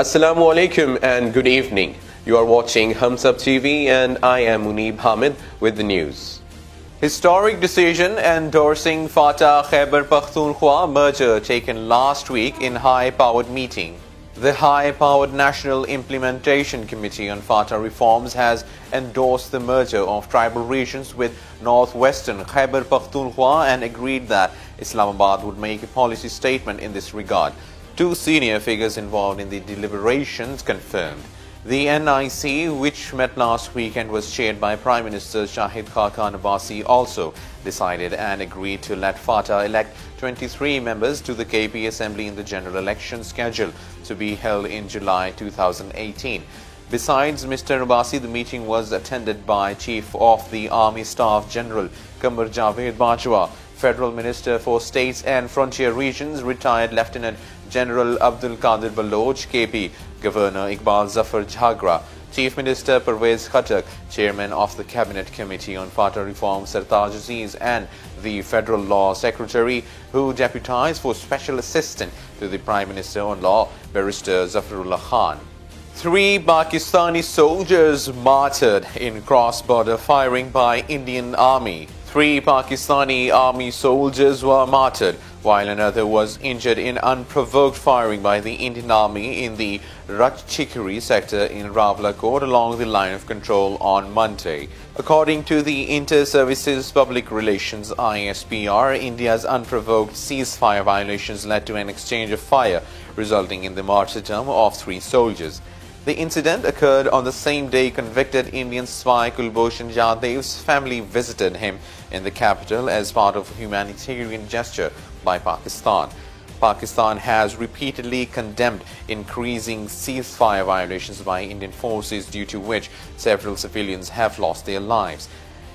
Assalamu alaikum and good evening. You are watching Humsab TV and I am Muneeb Hamid with the news. Historic decision endorsing FATA Khyber Pakhtunkhwa merger taken last week in high-powered meeting. The High-Powered National Implementation Committee on FATA Reforms has endorsed the merger of tribal regions with northwestern Khyber Pakhtunkhwa and agreed that Islamabad would make a policy statement in this regard. Two senior figures involved in the deliberations confirmed. The NIC, which met last week and was chaired by Prime Minister Shahid Khaqan Abbasi, also decided and agreed to let FATA elect 23 members to the KP Assembly in the general election scheduled to be held in July 2018. Besides Mr. Abbasi, the meeting was attended by Chief of the Army Staff General Qamar Javed Bajwa, Federal Minister for States and Frontier Regions, retired Lieutenant General Abdul Qadir Baloch, KP, Governor Iqbal Zafar Jhagra, Chief Minister Pervez Khattak, Chairman of the Cabinet Committee on FATA Reform Sartaj Aziz, and the Federal Law Secretary, who deputized for Special Assistant to the Prime Minister on Law, Barrister Zafarullah Khan. 3 Pakistani soldiers martyred in cross-border firing by Indian Army. 3 Pakistani Army soldiers were martyred, while another was injured in unprovoked firing by the Indian Army in the Ratchikari sector in Rawalakot along the line of control on Monday. According to the Inter-Services Public Relations ISPR, India's unprovoked ceasefire violations led to an exchange of fire, resulting in the martyrdom of 3 soldiers. The incident occurred on the same day convicted Indian spy Kulbhushan Jadhav's family visited him in the capital as part of a humanitarian gesture by Pakistan. Pakistan has repeatedly condemned increasing ceasefire violations by Indian forces, due to which several civilians have lost their lives.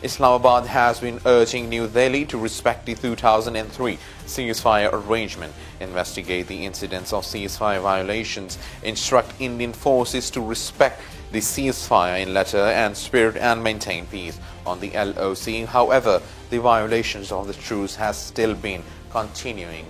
Islamabad has been urging New Delhi to respect the 2003 ceasefire arrangement, investigate the incidents of ceasefire violations, instruct Indian forces to respect the ceasefire in letter and spirit and maintain peace on the LOC. However, the violations of the truce has still been continuing.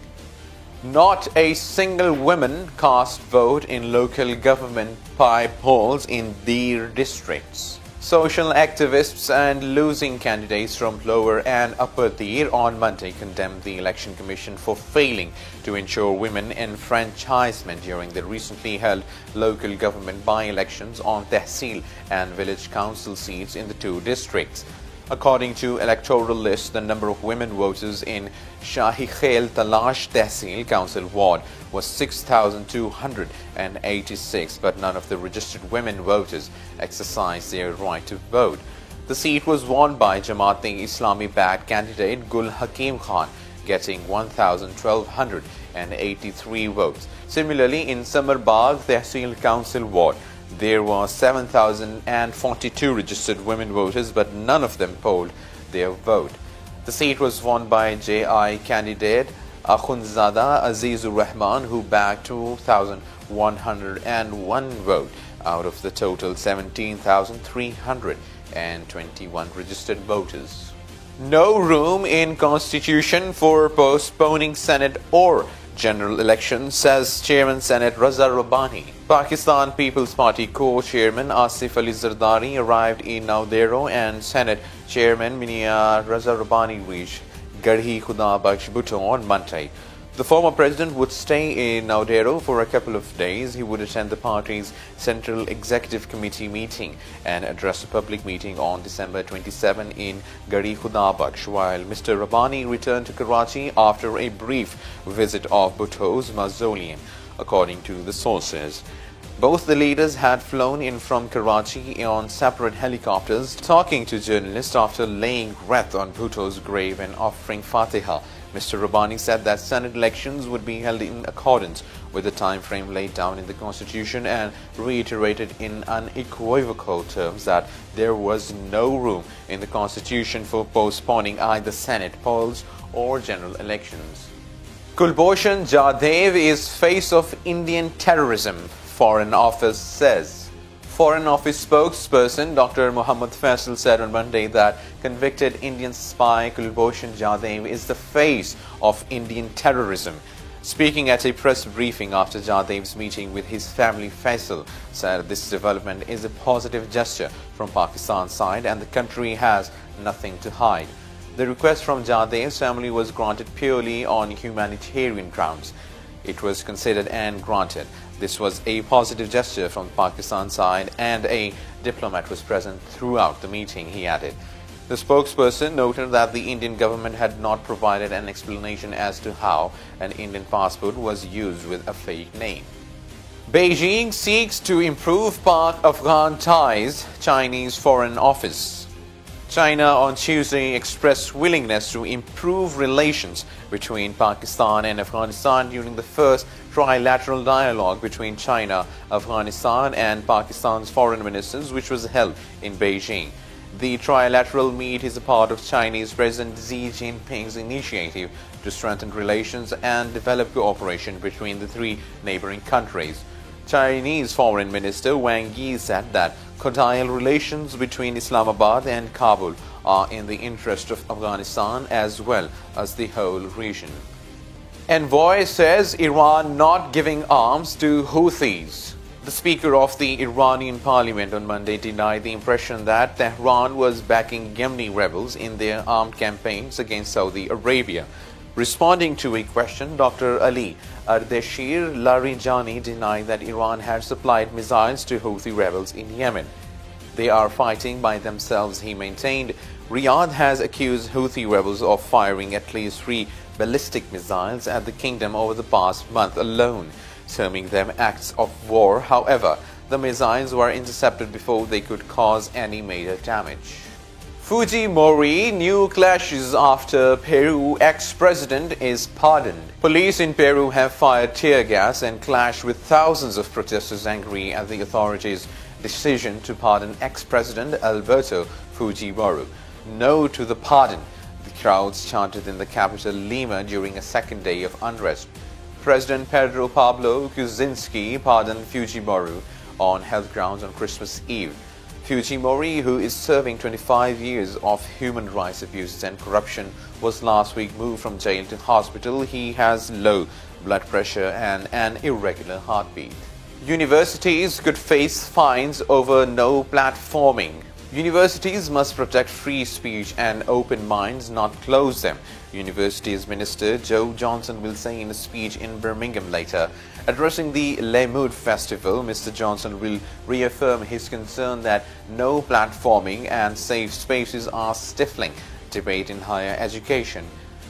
Not a single woman cast vote in local government by polls in their districts. Social activists and losing candidates from Lower and Upper Dir on Monday condemned the Election Commission for failing to ensure women enfranchisement during the recently held local government by-elections on Tehsil and village council seats in the 2 districts. According to electoral lists, the number of women voters in Shahi Khail Talash Tehsil Council Ward was 6,286, but none of the registered women voters exercised their right to vote. The seat was won by Jamaat-e-Islami backed candidate Gul Hakim Khan, getting 1,1283 votes. Similarly, in Samarbagh Tehsil Council Ward, there were 7,042 registered women voters, but none of them polled their vote. The seat was won by JI candidate Akhundzada Azizur Rahman, who bagged 2,101 votes out of the total 17,321 registered voters. No room in Constitution for postponing Senate or general election, says Chairman Senate Raza Rabbani. Pakistan People's Party co-chairman Asif Ali Zardari arrived in Naudero and Senate Chairman Minia Raza Rabbani reached Garhi Khuda Bakhsh Bhutto on Monday. The former president would stay in Naudero for a couple of days. He would attend the party's Central Executive Committee meeting and address a public meeting on December 27 in Garhi Khuda Bakhsh, while Mr. Rabbani returned to Karachi after a brief visit of Bhutto's mausoleum, according to the sources. Both the leaders had flown in from Karachi on separate helicopters, talking to journalists after laying wreath on Bhutto's grave and offering Fatiha. Mr. Rabbani said that Senate elections would be held in accordance with the time frame laid down in the Constitution and reiterated in unequivocal terms that there was no room in the Constitution for postponing either Senate polls or general elections. Kulbhushan Jadhav is face of Indian terrorism, Foreign Office says. Foreign Office spokesperson Dr. Muhammad Faisal said on Monday that convicted Indian spy Kulbhushan Jadhav is the face of Indian terrorism. Speaking at a press briefing after Jadav's meeting with his family, Faisal said this development is a positive gesture from Pakistan's side and the country has nothing to hide. The request from Jadav's family was granted purely on humanitarian grounds. It was considered and granted. This was a positive gesture from Pakistan's side and a diplomat was present throughout the meeting, he added. The spokesperson noted that the Indian government had not provided an explanation as to how an Indian passport was used with a fake name. Beijing seeks to improve Pak-Afghan ties, Chinese Foreign Office. China on Tuesday expressed willingness to improve relations between Pakistan and Afghanistan during the first trilateral dialogue between China, Afghanistan and Pakistan's foreign ministers, which was held in Beijing. The trilateral meet is a part of Chinese President Xi Jinping's initiative to strengthen relations and develop cooperation between the three neighboring countries. Chinese Foreign Minister Wang Yi said that cordial relations between Islamabad and Kabul are in the interest of Afghanistan as well as the whole region. Envoy says Iran not giving arms to Houthis. The Speaker of the Iranian Parliament on Monday denied the impression that Tehran was backing Yemeni rebels in their armed campaigns against Saudi Arabia. Responding to a question, Dr. Ali Ardeshir Larijani denied that Iran had supplied missiles to Houthi rebels in Yemen. They are fighting by themselves, he maintained. Riyadh has accused Houthi rebels of firing at least 3 ballistic missiles at the kingdom over the past month alone, terming them acts of war. However, the missiles were intercepted before they could cause any major damage. Fujimori, new clashes after Peru ex-president is pardoned. Police in Peru have fired tear gas and clashed with thousands of protesters angry at the authorities' decision to pardon ex-president Alberto Fujimori. No to the pardon, the crowds chanted in the capital Lima during a second day of unrest. President Pedro Pablo Kuczynski pardoned Fujimori on health grounds on Christmas Eve. Fujimori, who is serving 25 years of human rights abuses and corruption, was last week moved from jail to hospital. He has low blood pressure and an irregular heartbeat. Universities could face fines over no platforming. Universities must protect free speech and open minds, not close them, Universities Minister Joe Johnson will say in a speech in Birmingham later. Addressing the Le Mood Festival, Mr. Johnson will reaffirm his concern that no platforming and safe spaces are stifling debate in higher education.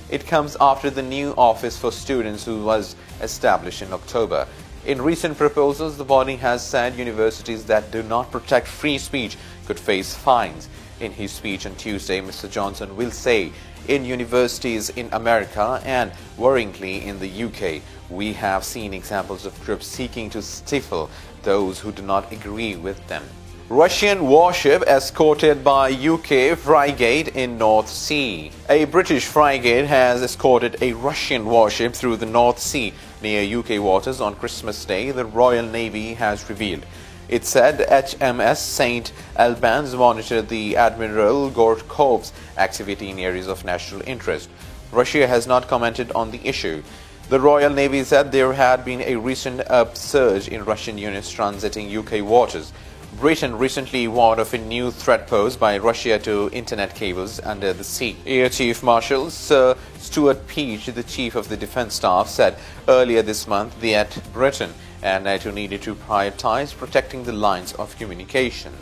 It comes after the new Office for Students who was established in October. In recent proposals, the body has said universities that do not protect free speech could face fines. In his speech on Tuesday, Mr. Johnson will say, in universities in America and worryingly in the UK, we have seen examples of groups seeking to stifle those who do not agree with them. Russian warship escorted by UK frigate in North Sea. A British frigate has escorted a Russian warship through the North Sea near UK waters on Christmas Day, the Royal Navy has revealed. It said HMS St. Albans monitored the Admiral Gortkov's activity in areas of national interest. Russia has not commented on the issue. The Royal Navy said there had been a recent upsurge in Russian units transiting UK waters. Britain recently warned of a new threat posed by Russia to internet cables under the sea. Air Chief Marshal Sir Stuart Peach, the Chief of the Defence Staff, said earlier this month that Britain and NATO needed to prioritize protecting the lines of communication.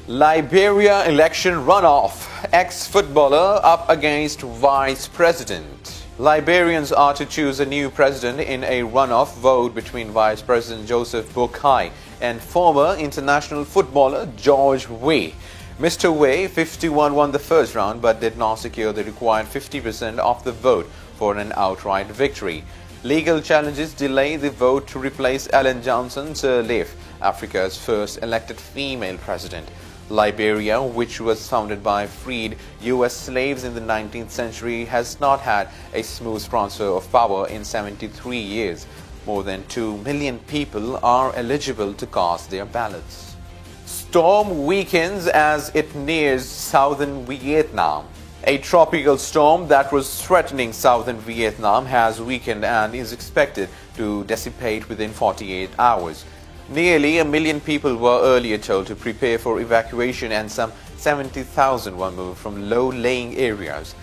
Liberia election runoff. Ex-footballer up against vice president. Liberians are to choose a new president in a runoff vote between Vice President Joseph Boakai and former international footballer George Weah. Mr. Weah, 51, won the first round but did not secure the required 50% of the vote for an outright victory. Legal challenges delay the vote to replace Ellen Johnson Sirleaf, Africa's first elected female president. Liberia, which was founded by freed U.S. slaves in the 19th century, has not had a smooth transfer of power in 73 years. More than 2 million people are eligible to cast their ballots. Storm weakens as it nears southern Vietnam. A tropical storm that was threatening southern Vietnam has weakened and is expected to dissipate within 48 hours. Nearly 1 million people were earlier told to prepare for evacuation, and some 70,000 were moved from low-lying areas.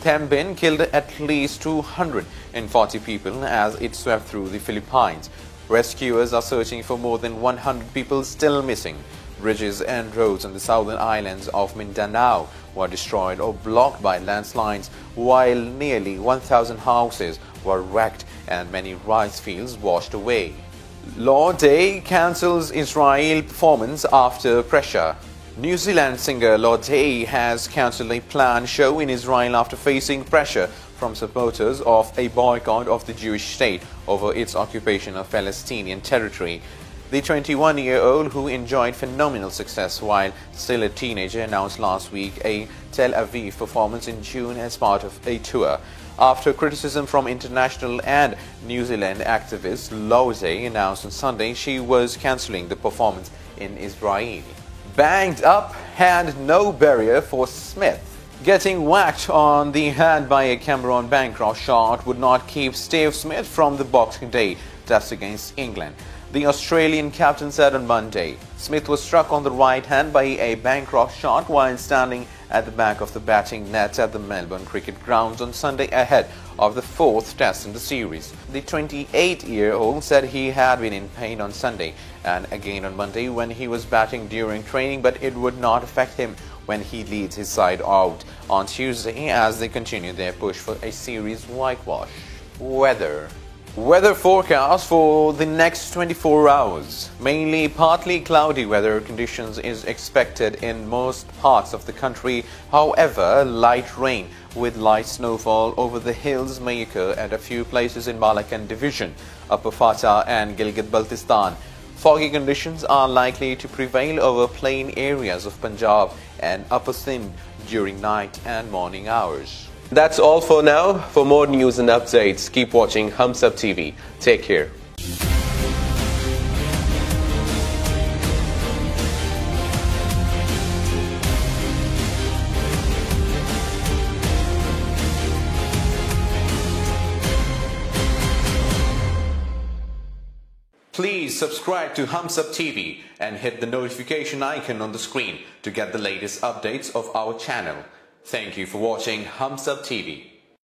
Them Binh killed at least 240 people as it swept through the Philippines. Rescuers are searching for more than 100 people still missing. Bridges and roads on the southern islands of Mindanao were destroyed or blocked by landslides, while nearly 1,000 houses were wrecked and many rice fields washed away. Lorde cancels Israel performance after pressure. New Zealand singer Lorde has cancelled a planned show in Israel after facing pressure from supporters of a boycott of the Jewish state over its occupation of Palestinian territory. The 21-year-old, who enjoyed phenomenal success while still a teenager, announced last week a Tel Aviv performance in June as part of a tour. After criticism from international and New Zealand activists, Lorde announced on Sunday she was cancelling the performance in Israel. Banged up hand no barrier for Smith. Getting whacked on the hand by a Cameron Bancroft shot would not keep Steve Smith from the Boxing Day test against England. The Australian captain said on Monday. Smith was struck on the right hand by a Bancroft shot while standing at the back of the batting net at the Melbourne Cricket Grounds on Sunday ahead of the fourth test in the series. The 28-year-old said he had been in pain on Sunday and again on Monday when he was batting during training, but it would not affect him when he leads his side out on Tuesday as they continue their push for a series whitewash. Weather forecast for the next 24 hours. Mainly partly cloudy weather conditions is expected in most parts of the country. However, light rain with light snowfall over the hills may occur at a few places in Balakan Division, Upper Fata and Gilgit-Baltistan. Foggy conditions are likely to prevail over plain areas of Punjab and Upper Sindh during night and morning hours. That's all for now. For more news and updates, keep watching Hums Up TV. Take care. Please subscribe to Hums Up TV and hit the notification icon on the screen to get the latest updates of our channel. Thank you for watching Hums Up TV.